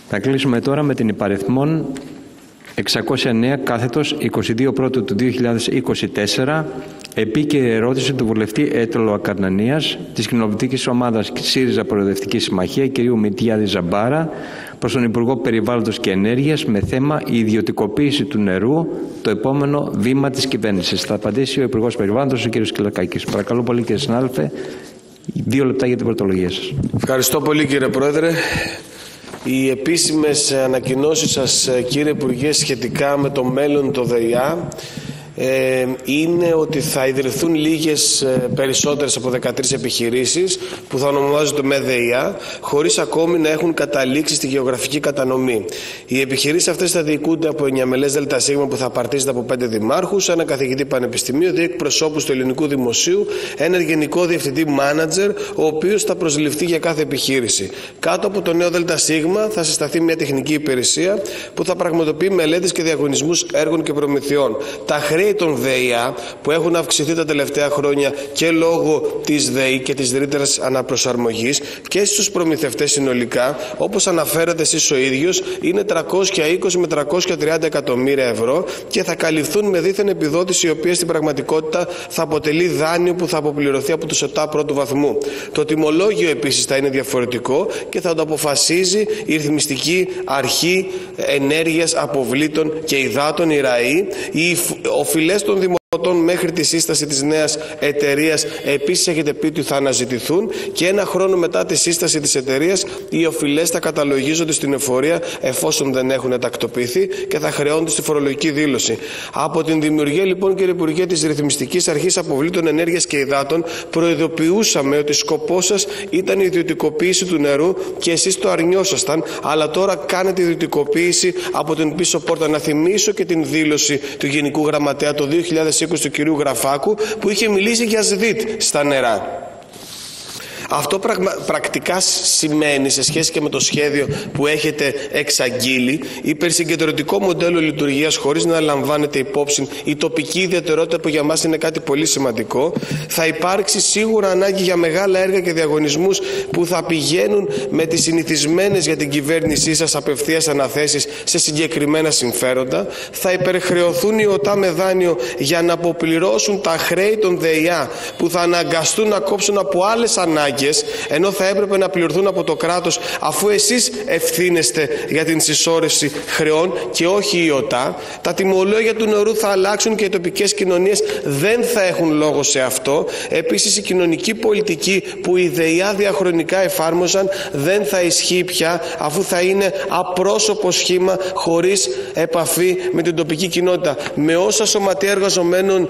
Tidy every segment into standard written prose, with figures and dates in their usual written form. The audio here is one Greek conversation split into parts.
Θα κλείσουμε τώρα με την υπαριθμόν 609 κάθετος 22 Πρώτου του 2024, επίκαιρη ερώτηση του βουλευτή Έτωλου Ακαρνανίας της κοινοβουλευτικής ομάδας ΣΥΡΙΖΑ Προοδευτική Συμμαχία κ. Μητιάδη Ζαμπάρα προς τον Υπουργό Περιβάλλοντος και Ενέργειας με θέμα η ιδιωτικοποίηση του νερού, το επόμενο βήμα της κυβέρνησης. Θα απαντήσει ο Υπουργός Περιβάλλοντος, ο κ. Σκυλακάκης. Παρακαλώ πολύ, κύριε συνάδελφε, 2 λεπτά για την πρωτολογία σας. Ευχαριστώ πολύ, κύριε Πρόεδρε. Οι επίσημες ανακοινώσεις σας, κύριε Υπουργέ, σχετικά με το μέλλον του ΔΕΙΑ είναι ότι θα ιδρυθούν λίγες περισσότερες από 13 επιχειρήσεις που θα ονομάζονται με ΔΕΙΑ, χωρίς ακόμη να έχουν καταλήξει στη γεωγραφική κατανομή. Οι επιχειρήσεις αυτές θα διοικούνται από 9 μελές ΔΣ που θα απαρτίζεται από 5 δημάρχους, ένα καθηγητή πανεπιστημίου, 2 εκπροσώπους του ελληνικού δημοσίου, ένα γενικό διευθυντή μάνατζερ, ο οποίος θα προσληφθεί για κάθε επιχείρηση. Κάτω από το νέο ΔΣ θα συσταθεί μια τεχνική υπηρεσία που θα πραγματοποιεί μελέτες και διαγωνισμούς έργων και προμηθειών. Τα χρέη των ΔΕΙΑ που έχουν αυξηθεί τα τελευταία χρόνια και λόγω της ΔΕΗ και της ρήτρας αναπροσαρμογής και στους προμηθευτές συνολικά, όπως αναφέρατε εσείς ο ίδιος, είναι 320 με 330 εκατομμύρια ευρώ και θα καλυφθούν με δίθεν επιδότηση, η οποία στην πραγματικότητα θα αποτελεί δάνειο που θα αποπληρωθεί από τους ΕΤΑ πρώτου βαθμού. Το τιμολόγιο επίσης θα είναι διαφορετικό και θα το αποφασίζει η ρυθμιστική αρχή ενέργειας, αποβλήτων και υδάτων, η ΡΑΗ. Οι οφειλές των δημοτών μέχρι τη σύσταση της νέας εταιρείας επίσης έχετε πει ότι θα αναζητηθούν και ένα χρόνο μετά τη σύσταση της εταιρείας οι οφειλές θα καταλογίζονται στην εφορία εφόσον δεν έχουν τακτοποιηθεί και θα χρεώνται στη φορολογική δήλωση. Από την δημιουργία λοιπόν, κύριε Υπουργέ, της Ρυθμιστικής Αρχής Αποβλήτων Ενέργειας και Υδάτων προειδοποιούσαμε ότι σκοπός σας ήταν η ιδιωτικοποίηση του νερού και εσείς το αρνιόσασταν, αλλά τώρα κάνετε ιδιωτικοποίηση από την πίσω πόρτα. Να θυμίσω και την δήλωση του Γενικού Γραμματέα το 2020 του κυρίου Γραφάκου που είχε μιλήσει για ΣΔΙΤ στα νερά. Αυτό πρακτικά σημαίνει, σε σχέση και με το σχέδιο που έχετε εξαγγείλει, υπερσυγκεντρωτικό μοντέλο λειτουργίας χωρίς να λαμβάνετε υπόψη η τοπική ιδιαιτερότητα που για μας είναι κάτι πολύ σημαντικό. Θα υπάρξει σίγουρα ανάγκη για μεγάλα έργα και διαγωνισμούς που θα πηγαίνουν με τις συνηθισμένες για την κυβέρνησή σας απευθείας αναθέσεις σε συγκεκριμένα συμφέροντα. Θα υπερχρεωθούν οι ΟΤΑ με δάνειο για να αποπληρώσουν τα χρέη των ΔΕΙΑ που θα αναγκαστούν να κόψουν από άλλες ανάγκες, ενώ θα έπρεπε να πληρωθούν από το κράτος, αφού εσείς ευθύνεστε για την συσσόρευση χρεών και όχι η ΟΤΑ. Τα τιμολόγια του νερού θα αλλάξουν και οι τοπικές κοινωνίες δεν θα έχουν λόγο σε αυτό. Επίσης, η κοινωνική πολιτική που οι ΔΕΙΑ διαχρονικά εφάρμοζαν δεν θα ισχύει πια, αφού θα είναι απρόσωπο σχήμα χωρίς επαφή με την τοπική κοινότητα. Με όσα σωματεία εργαζομένων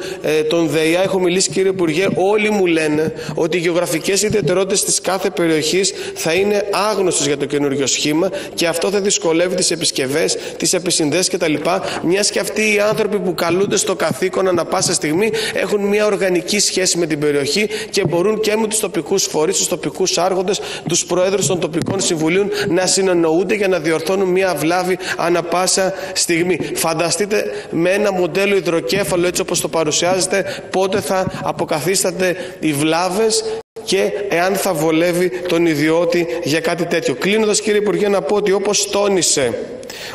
των ΔΕΙΑ έχω μιλήσει, κύριε Υπουργέ, όλοι μου λένε ότι οι γεωγραφικές ιδιαιτερότητες της κάθε περιοχής θα είναι άγνωστες για το καινούριο σχήμα και αυτό θα δυσκολεύει τις επισκευές, τις επισυνδέσεις κτλ. Μιας και αυτοί οι άνθρωποι που καλούνται στο καθήκον ανά πάσα στιγμή έχουν μια οργανική σχέση με την περιοχή και μπορούν και με τους τοπικούς φορείς, τους τοπικούς άρχοντες, τους προέδρους των τοπικών συμβουλίων να συνεννοούνται για να διορθώνουν μια βλάβη ανά πάσα στιγμή. Φανταστείτε με ένα μοντέλο υδροκέφαλο έτσι όπως το παρουσιάζετε πότε θα αποκαθίσταται οι βλάβες και εάν θα βολεύει τον ιδιώτη για κάτι τέτοιο. Κλείνοντας, κύριε Υπουργέ, να πω ότι όπως τόνισε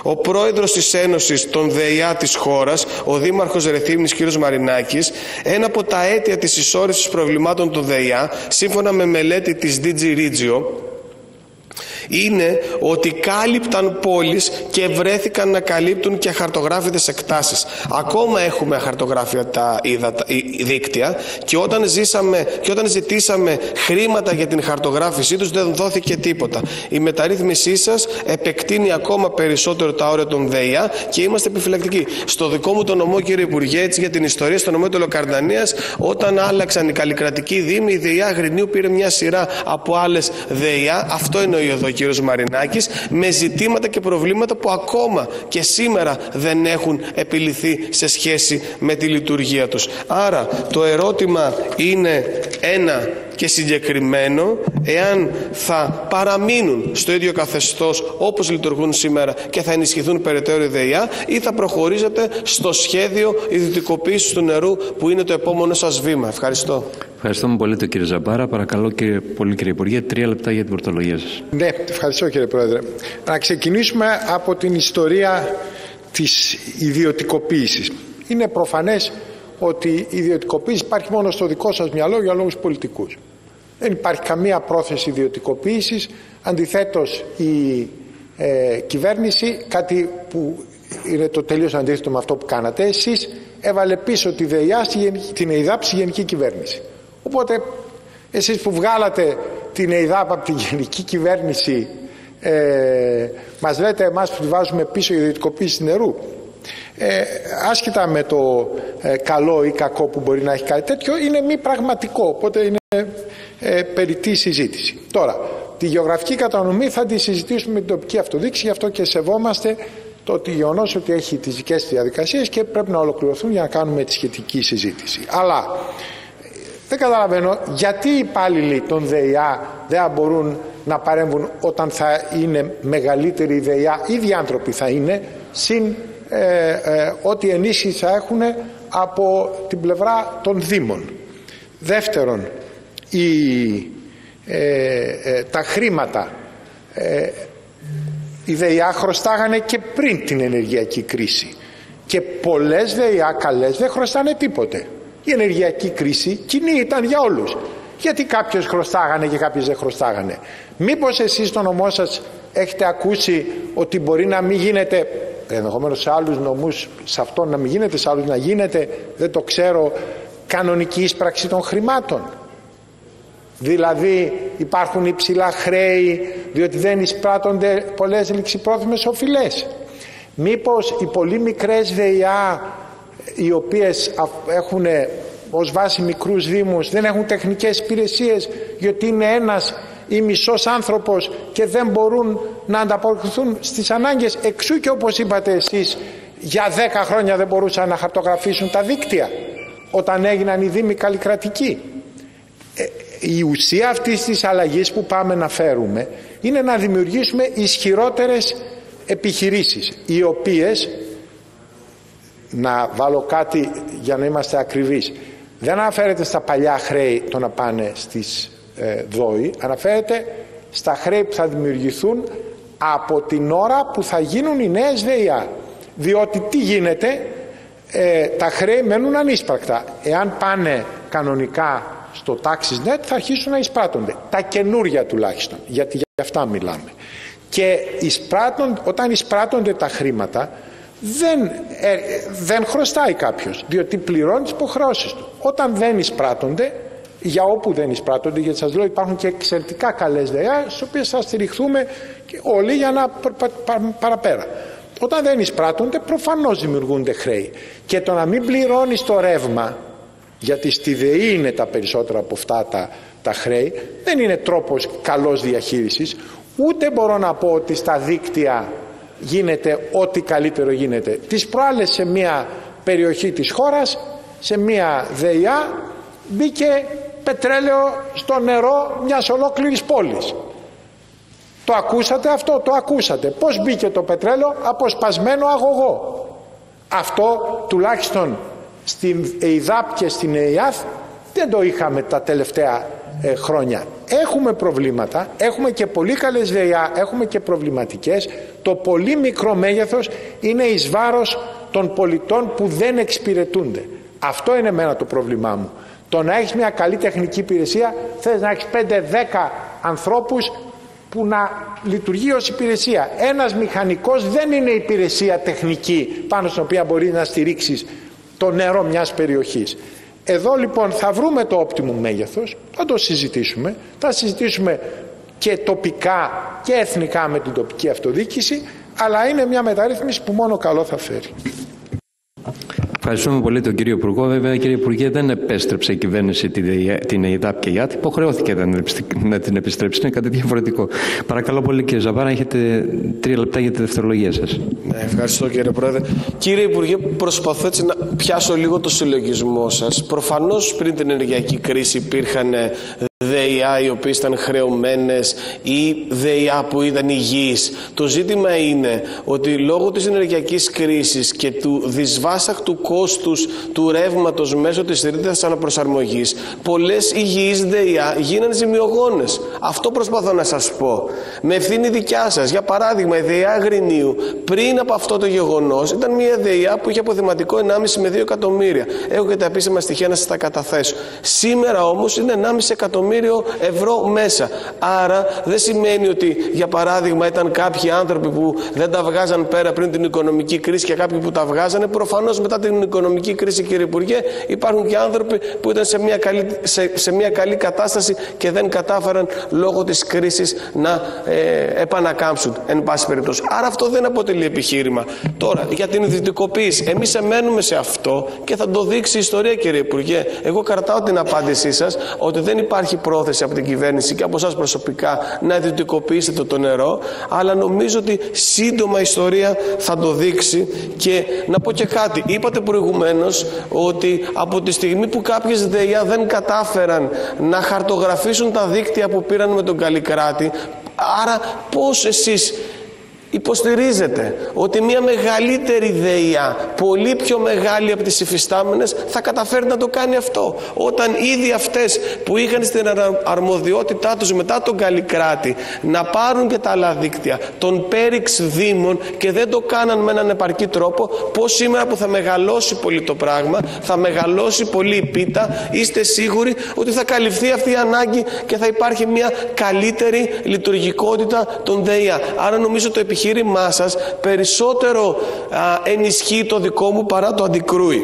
ο πρόεδρος της Ένωσης των ΔΕΙΑ της χώρας, ο δήμαρχος Ρεθύμνης κ. Μαρινάκης, ένα από τα αίτια της συσσόρευσης προβλημάτων των ΔΕΙΑ, σύμφωνα με μελέτη της DG Regio, είναι ότι κάλυπταν πόλεις και βρέθηκαν να καλύπτουν και αχαρτογράφητες εκτάσεις. Ακόμα έχουμε αχαρτογράφητα δίκτυα και όταν ζητήσαμε χρήματα για την χαρτογράφησή τους δεν δόθηκε τίποτα. Η μεταρρύθμισή σας επεκτείνει ακόμα περισσότερο τα όρια των ΔΕΙΑ και είμαστε επιφυλακτικοί. Στο δικό μου το νομό, κύριε Υπουργέ, έτσι για την ιστορία, στο νομό του Καρδανίας, όταν άλλαξαν οι καλλικρατικοί δήμοι, η ΔΕΙΑ Αγρινίου πήρε μια σειρά από άλλες ΔΕΙΑ. Αυτό εννοεί εδώ κύριος Μαρινάκης, με ζητήματα και προβλήματα που ακόμα και σήμερα δεν έχουν επιλυθεί σε σχέση με τη λειτουργία τους. Άρα το ερώτημα είναι ένα και συγκεκριμένο εάν θα παραμείνουν στο ίδιο καθεστώς όπως λειτουργούν σήμερα και θα ενισχυθούν περαιτέρω οι ΔΕΙΑ, ή θα προχωρήσετε στο σχέδιο ιδιωτικοποίησης του νερού που είναι το επόμενο σας βήμα. Ευχαριστώ. Ευχαριστούμε πολύ τον κύριο Ζαμπάρα. Παρακαλώ πολύ κύριε Υπουργέ, 3 λεπτά για την πρωτολογία σας. Ναι, ευχαριστώ κύριε Πρόεδρε. Να ξεκινήσουμε από την ιστορία της ιδιωτικοποίησης. Είναι προφανές ότι η ιδιωτικοποίηση υπάρχει μόνο στο δικό σας μυαλό για λόγους πολιτικούς. Δεν υπάρχει καμία πρόθεση ιδιωτικοποίησης. Αντιθέτως, η κυβέρνηση, κάτι που είναι το τελείως αντίθετο με αυτό που κάνατε εσείς, έβαλε πίσω τη ΔΕΙΑ, την ΕΙΔΑΠ στη γενική κυβέρνηση. Οπότε εσείς που βγάλατε την ΕΙΔΑΠ από την γενική κυβέρνηση, μας λέτε εμάς που τη βάζουμε πίσω η ιδιωτικοποίηση νερού. Άσχετα με το καλό ή κακό που μπορεί να έχει κάτι τέτοιο, είναι μη πραγματικό, οπότε είναι περιττή συζήτηση. Τώρα, τη γεωγραφική κατανομή θα τη συζητήσουμε με την τοπική αυτοδιοίκηση, γι' αυτό και σεβόμαστε το γεγονός ότι έχει τις δικές της διαδικασίες και πρέπει να ολοκληρωθούν για να κάνουμε τη σχετική συζήτηση. Αλλά δεν καταλαβαίνω γιατί οι υπάλληλοι των ΔΕΙΑ δεν μπορούν να παρέμβουν όταν θα είναι μεγαλύτερη η ΔΕΙΑ, ήδη άνθρωποι θα είναι, συν ό,τι ενίσχυση θα έχουν από την πλευρά των Δήμων. Δεύτερον, τα χρήματα, οι ΔΕΙΑ χρωστάγανε και πριν την ενεργειακή κρίση και πολλές ΔΕΙΑ καλές δεν χρωστάνε τίποτε. Η ενεργειακή κρίση κοινή ήταν για όλους. Γιατί κάποιες χρωστάγανε και κάποιες δεν χρωστάγανε? Μήπως εσείς στο νομό σας έχετε ακούσει ότι μπορεί να μην γίνεται, ενδεχομένως σε άλλους νομούς σε αυτόν να μην γίνεται, σε άλλους να γίνεται, δεν το ξέρω, κανονική εισπράξη των χρημάτων? Δηλαδή υπάρχουν υψηλά χρέη διότι δεν εισπράττονται πολλές ληξιπρόθεσμες οφειλές? Μήπως οι πολύ μικρές ΔΕΙΑ, οι οποίες έχουν ως βάση μικρούς δήμους, δεν έχουν τεχνικές υπηρεσίες γιατί είναι ένας ή μισός άνθρωπος και δεν μπορούν να ανταποκριθούν στις ανάγκες? Εξού και όπως είπατε εσείς, για 10 χρόνια δεν μπορούσαν να χαρτογραφήσουν τα δίκτυα όταν έγιναν οι δήμοι καλλικρατικοί. Η ουσία αυτής της αλλαγής που πάμε να φέρουμε είναι να δημιουργήσουμε ισχυρότερες επιχειρήσεις, οι οποίες, να βάλω κάτι για να είμαστε ακριβείς, δεν αναφέρεται στα παλιά χρέη το να πάνε στις ΔΟΗ, αναφέρεται στα χρέη που θα δημιουργηθούν από την ώρα που θα γίνουν οι νέες ΔΕΙΑ. Διότι τι γίνεται, τα χρέη μένουν ανίσπρακτα. Εάν πάνε κανονικά στο TaxisNet θα αρχίσουν να εισπράττονται. Τα καινούρια τουλάχιστον, γιατί για αυτά μιλάμε. Και όταν εισπράττονται τα χρήματα δεν χρωστάει κάποιος, διότι πληρώνει τις υποχρεώσεις του. Όταν δεν εισπράττονται, για όπου δεν εισπράττονται, γιατί σας λέω υπάρχουν και εξαιρετικά καλές ΔΕΙΑ στις οποίες θα στηριχθούμε όλοι για να παραπέρα. Όταν δεν εισπράττονται, προφανώς δημιουργούνται χρέη. Και το να μην πληρώνεις το ρεύμα, γιατί στη ΔΕΗ είναι τα περισσότερα από αυτά τα χρέη, δεν είναι τρόπος καλός διαχείρισης. Ούτε μπορώ να πω ότι στα δίκτυα γίνεται ό,τι καλύτερο γίνεται. Τις προάλλες σε μια περιοχή της χώρας, σε μια ΔΕΙΑ, μπήκε πετρέλαιο στο νερό μιας ολόκληρης πόλης. Το ακούσατε αυτό? Το ακούσατε. Πώς μπήκε το πετρέλαιο? Από σπασμένο αγωγό. Αυτό τουλάχιστον στην ΕΙΔΑΠ και στην ΕΙΑΘ δεν το είχαμε τα τελευταία χρόνια. Έχουμε προβλήματα, έχουμε και πολύ καλές ΔΕΙΑ, έχουμε και προβληματικές. Το πολύ μικρό μέγεθος είναι εις βάρος των πολιτών που δεν εξυπηρετούνται. Αυτό είναι εμένα το πρόβλημά μου. Το να έχεις μια καλή τεχνική υπηρεσία, θες να έχεις 5-10 ανθρώπους που να λειτουργεί ως υπηρεσία. Ένας μηχανικός δεν είναι υπηρεσία τεχνική πάνω στην οποία μπορεί να στηρίξεις το νερό μιας περιοχής. Εδώ λοιπόν θα βρούμε το optimum μέγεθος, θα το συζητήσουμε, θα συζητήσουμε και τοπικά και εθνικά με την τοπική αυτοδιοίκηση, αλλά είναι μια μεταρρύθμιση που μόνο καλό θα φέρει. Ευχαριστούμε πολύ τον κύριο Υπουργό. Βέβαια, κύριε Υπουργέ, δεν επέστρεψε η κυβέρνηση την ΕΙΔΑΠ και ΙΑΤ. Υποχρεώθηκε να την επιστρέψει. Είναι κάτι διαφορετικό. Παρακαλώ πολύ, κύριε Ζαμπάρα, έχετε 3 λεπτά για τη δευτερολογία σας. Ευχαριστώ, κύριε Πρόεδρε. Κύριε Υπουργέ, προσπαθώ έτσι να πιάσω λίγο το συλλογισμό σας. Προφανώς πριν την ενεργειακή κρίση υπήρχαν ΔΕΙΑ οι οποίες ήταν χρεωμένες ή ΔΕΙΑ που ήταν υγιείς. Το ζήτημα είναι ότι λόγω της ενεργειακής κρίσης και του δυσβάσταχτου κόστους του ρεύματος μέσω της ρήτρας αναπροσαρμογής, πολλές υγιείς ΔΕΙΑ γίνανε ζημιογόνες. Αυτό προσπαθώ να σας πω. Με ευθύνη δικιά σας. Για παράδειγμα, η ΔΕΙΑ Αγρινίου πριν από αυτό το γεγονός ήταν μια ΔΕΙΑ που είχε αποθεματικό 1,5 με 2 εκατομμύρια. Έχω και τα επίσημα στοιχεία να σας τα καταθέσω. Σήμερα όμως είναι 1,5 εκατομμύριο ευρώ μέσα. Άρα δεν σημαίνει ότι, για παράδειγμα, ήταν κάποιοι άνθρωποι που δεν τα βγάζαν πέρα πριν την οικονομική κρίση και κάποιοι που τα βγάζανε. Προφανώς μετά την οικονομική κρίση, κύριε Υπουργέ, υπάρχουν και άνθρωποι που ήταν σε μια καλή κατάσταση και δεν κατάφεραν λόγω της κρίσης να επανακάμψουν, εν πάση περιπτώσει. Άρα αυτό δεν αποτελεί επιχείρημα. Τώρα, για την ιδιωτικοποίηση, εμείς εμένουμε σε αυτό και θα το δείξει η ιστορία, κύριε Υπουργέ. Εγώ κρατάω την απάντησή σας ότι δεν υπάρχει πρόθεση από την κυβέρνηση και από εσάς προσωπικά να ιδιωτικοποιήσετε το νερό, αλλά νομίζω ότι σύντομα η ιστορία θα το δείξει. Και να πω και κάτι. Είπατε προηγουμένως ότι από τη στιγμή που κάποιες ΔΕΙΑ δεν κατάφεραν να χαρτογραφήσουν τα δίκτυα που πήραν με τον Καλλικράτη, άρα πώς εσείς υποστηρίζετε ότι μια μεγαλύτερη ΔΕΙΑ, πολύ πιο μεγάλη από τις υφιστάμενες, θα καταφέρει να το κάνει αυτό, όταν ήδη αυτές που είχαν στην αρμοδιότητά τους μετά τον Καλλικράτη να πάρουν και τα άλλα δίκτυα των πέριξ δήμων και δεν το κάναν με έναν επαρκή τρόπο, πως σήμερα που θα μεγαλώσει πολύ το πράγμα, θα μεγαλώσει πολύ η πίτα, είστε σίγουροι ότι θα καλυφθεί αυτή η ανάγκη και θα υπάρχει μια καλύτερη λειτουργικότητα των ΔΕΙΑ. Άρα νομίζω το επιχείρημά σας περισσότερο ενισχύει το δικό μου παρά το αντικρούει.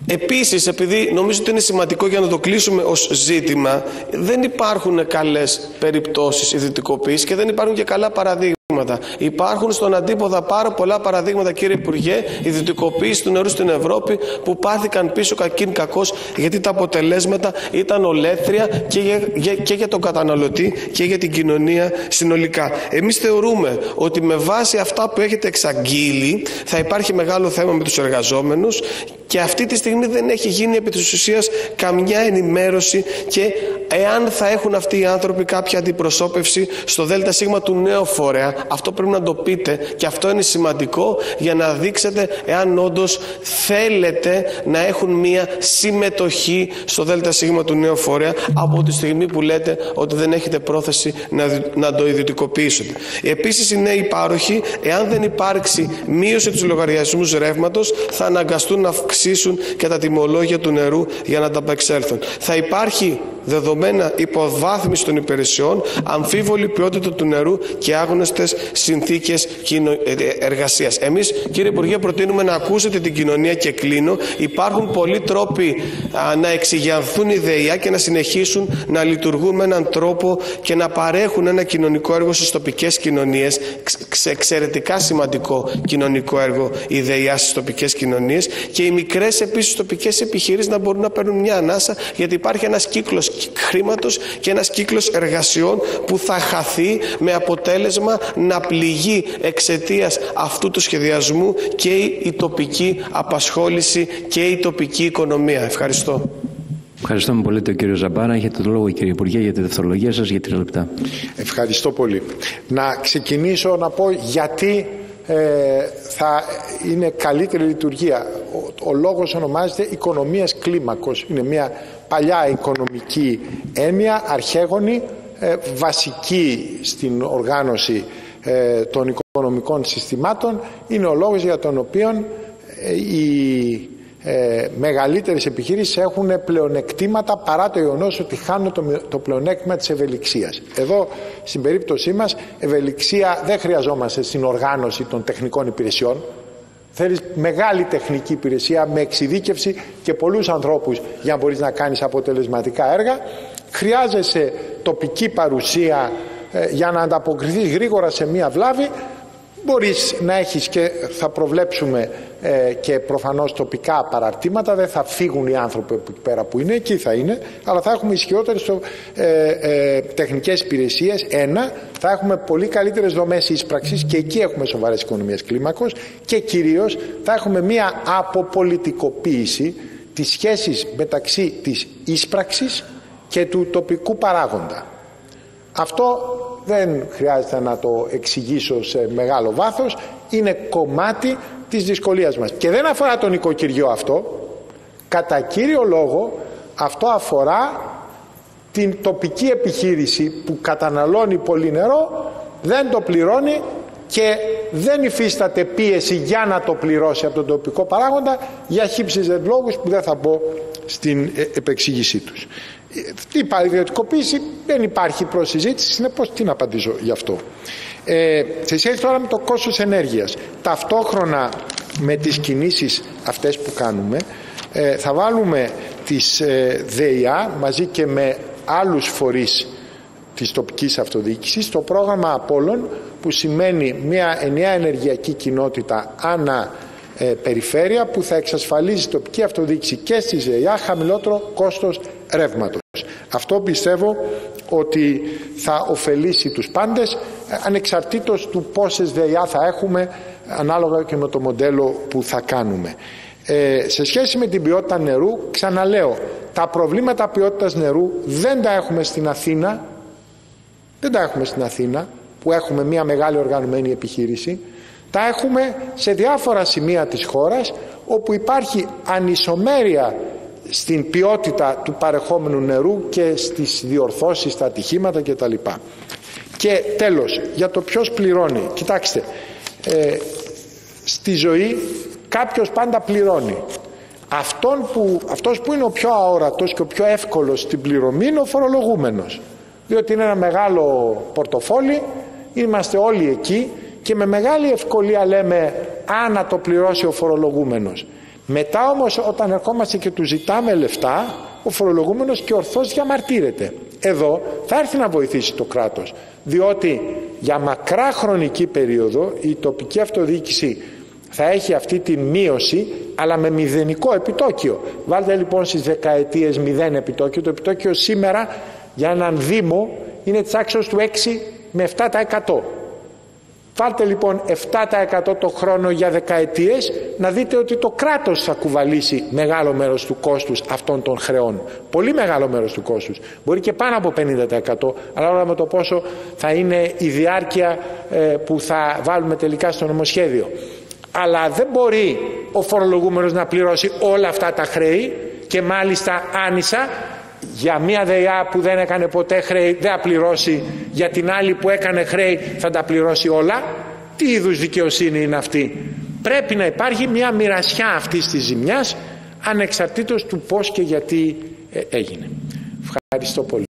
Επίσης, επειδή νομίζω ότι είναι σημαντικό για να το κλείσουμε ως ζήτημα, δεν υπάρχουν καλές περιπτώσεις ιδιωτικοποίησης και δεν υπάρχουν και καλά παραδείγματα. Υπάρχουν στον αντίποδα πάρα πολλά παραδείγματα, κύριε Υπουργέ, ιδιωτικοποίηση του νερού στην Ευρώπη που πάθηκαν πίσω κακήν κακώς, γιατί τα αποτελέσματα ήταν ολέθρια και για τον καταναλωτή και για την κοινωνία συνολικά. Εμείς θεωρούμε ότι με βάση αυτά που έχετε εξαγγείλει θα υπάρχει μεγάλο θέμα με τους εργαζόμενους και αυτή τη στιγμή δεν έχει γίνει επί της ουσίας καμιά ενημέρωση και εάν θα έχουν αυτοί οι άνθρωποι κάποια αντιπροσώπευση στο ΔΣ του νέου φορέα. Αυτό πρέπει να το πείτε και αυτό είναι σημαντικό για να δείξετε εάν όντως θέλετε να έχουν μια συμμετοχή στο ΔΣ του νέου φορέα από τη στιγμή που λέτε ότι δεν έχετε πρόθεση να το ιδιωτικοποιήσετε. Επίσης, οι νέοι πάροχοι, εάν δεν υπάρξει μείωση τους λογαριασμούς ρεύματος, θα αναγκαστούν να αυξήσουν και τα τιμολόγια του νερού για να ανταπεξέλθουν. Θα υπάρχει δεδομένα υποβάθμιση των υπηρεσιών, αμφίβολη ποιότητα του νερού και άγνωστες συνθήκες εργασίας. Εμείς, κύριε Υπουργέ, προτείνουμε να ακούσετε την κοινωνία και κλείνω. Υπάρχουν πολλοί τρόποι να εξηγιανθούν οι ΔΕΙΑ και να συνεχίσουν να λειτουργούν με έναν τρόπο και να παρέχουν ένα κοινωνικό έργο στις τοπικές κοινωνίες. Εξαιρετικά σημαντικό κοινωνικό έργο η ΔΕΙΑ στις τοπικές κοινωνίες και οι μικρές επίσης τοπικές επιχειρήσεις να μπορούν να παίρνουν μια ανάσα, γιατί υπάρχει ένας κύκλος χρήματος και ένας κύκλος εργασιών που θα χαθεί με αποτέλεσμα να πληγεί εξαιτίας αυτού του σχεδιασμού και η τοπική απασχόληση και η τοπική οικονομία. Ευχαριστώ. Ευχαριστούμε πολύ τον κύριο Ζαμπάρα. Έχετε το λόγο, κύριε Υπουργέ, για τη δευτερολογία σας για 3 λεπτά. Ευχαριστώ πολύ. Να ξεκινήσω να πω γιατί θα είναι καλύτερη λειτουργία. Ο λόγος ονομάζεται οικονομίας κλίμακος. Είναι μια παλιά οικονομική έννοια, αρχαίγονη, βασική στην οργάνωση των οικονομικών συστημάτων. Είναι ο λόγος για τον οποίο οι μεγαλύτερες επιχειρήσεις έχουν πλεονεκτήματα παρά το γεγονός ότι χάνουν το πλεονέκτημα της ευελιξίας. Εδώ στην περίπτωσή μας ευελιξία δεν χρειαζόμαστε στην οργάνωση των τεχνικών υπηρεσιών. Θέλεις μεγάλη τεχνική υπηρεσία με εξειδίκευση και πολλούς ανθρώπους για να μπορείς να κάνεις αποτελεσματικά έργα. Χρειάζεσαι τοπική παρουσία για να ανταποκριθείς γρήγορα σε μία βλάβη. Μπορείς να έχεις και θα προβλέψουμε και προφανώς τοπικά παραρτήματα, δεν θα φύγουν οι άνθρωποι από εκεί πέρα που είναι, εκεί θα είναι, αλλά θα έχουμε ισχυρότερες τεχνικές υπηρεσίες, θα έχουμε πολύ καλύτερες δομές ίσπραξης και εκεί έχουμε σοβαρές οικονομίες κλίμακος και κυρίως θα έχουμε μία αποπολιτικοποίηση της σχέσης μεταξύ της ίσπραξης και του τοπικού παράγοντα. Αυτό δεν χρειάζεται να το εξηγήσω σε μεγάλο βάθος, είναι κομμάτι της δυσκολίας μας. Και δεν αφορά τον νοικοκυριό αυτό, κατά κύριο λόγο αυτό αφορά την τοπική επιχείρηση που καταναλώνει πολύ νερό, δεν το πληρώνει και δεν υφίσταται πίεση για να το πληρώσει από τον τοπικό παράγοντα για χύψης λόγους που δεν θα μπω στην επεξήγησή τους. Τι ιδιωτικοποίηση, δεν υπάρχει προσυζήτηση, συνεπώς τι να απαντήσω γι' αυτό. Σε σχέση τώρα με το κόστος ενέργειας, ταυτόχρονα με τις κινήσεις αυτές που κάνουμε, θα βάλουμε τις ΔΕΙΑ μαζί και με άλλους φορείς της τοπικής αυτοδιοίκησης στο πρόγραμμα Απόλλων, που σημαίνει μια ενιαία ενεργειακή κοινότητα ανά περιφέρεια που θα εξασφαλίζει τοπική αυτοδιοίκηση και στις ΔΕΙΑ χαμηλότερο κόστος ρεύματος. Αυτό πιστεύω ότι θα ωφελήσει τους πάντες, ανεξαρτήτως του πόσες ΔΕΙΑ θα έχουμε, ανάλογα και με το μοντέλο που θα κάνουμε. Σε σχέση με την ποιότητα νερού, ξαναλέω, τα προβλήματα ποιότητας νερού δεν τα έχουμε στην Αθήνα, που έχουμε μια μεγάλη οργανωμένη επιχείρηση. Τα έχουμε σε διάφορα σημεία της χώρας όπου υπάρχει ανισομέρεια στην ποιότητα του παρεχόμενου νερού και στις διορθώσεις, στα ατυχήματα κτλ. Και τέλος, για το ποιος πληρώνει. Κοιτάξτε, στη ζωή κάποιος πάντα πληρώνει. Αυτός που είναι ο πιο αόρατος και ο πιο εύκολος στην πληρωμή είναι ο φορολογούμενος. Διότι είναι ένα μεγάλο πορτοφόλι, είμαστε όλοι εκεί και με μεγάλη ευκολία λέμε να το πληρώσει ο φορολογούμενος. Μετά όμως όταν ερχόμαστε και του ζητάμε λεφτά, ο φορολογούμενος και ορθώς διαμαρτύρεται. Εδώ θα έρθει να βοηθήσει το κράτος, διότι για μακρά χρονική περίοδο η τοπική αυτοδιοίκηση θα έχει αυτή τη μείωση, αλλά με μηδενικό επιτόκιο. Βάλτε λοιπόν στις δεκαετίες 0 επιτόκιο. Το επιτόκιο σήμερα για έναν δήμο είναι της άξιος του 6 με 7%. Βάλτε λοιπόν 7% το χρόνο για δεκαετίες, να δείτε ότι το κράτος θα κουβαλήσει μεγάλο μέρος του κόστους αυτών των χρεών. Πολύ μεγάλο μέρος του κόστους. Μπορεί και πάνω από 50%, ανάλογα με το πόσο θα είναι η διάρκεια που θα βάλουμε τελικά στο νομοσχέδιο. Αλλά δεν μπορεί ο φορολογούμενος να πληρώσει όλα αυτά τα χρέη και μάλιστα άνισα. Για μία ΔΕΙΑ που δεν έκανε ποτέ χρέη δεν θα πληρώσει, για την άλλη που έκανε χρέη θα τα πληρώσει όλα. Τι είδους δικαιοσύνη είναι αυτή? Πρέπει να υπάρχει μία μοιρασιά αυτής της ζημιάς, ανεξαρτήτως του πώς και γιατί έγινε. Ευχαριστώ πολύ.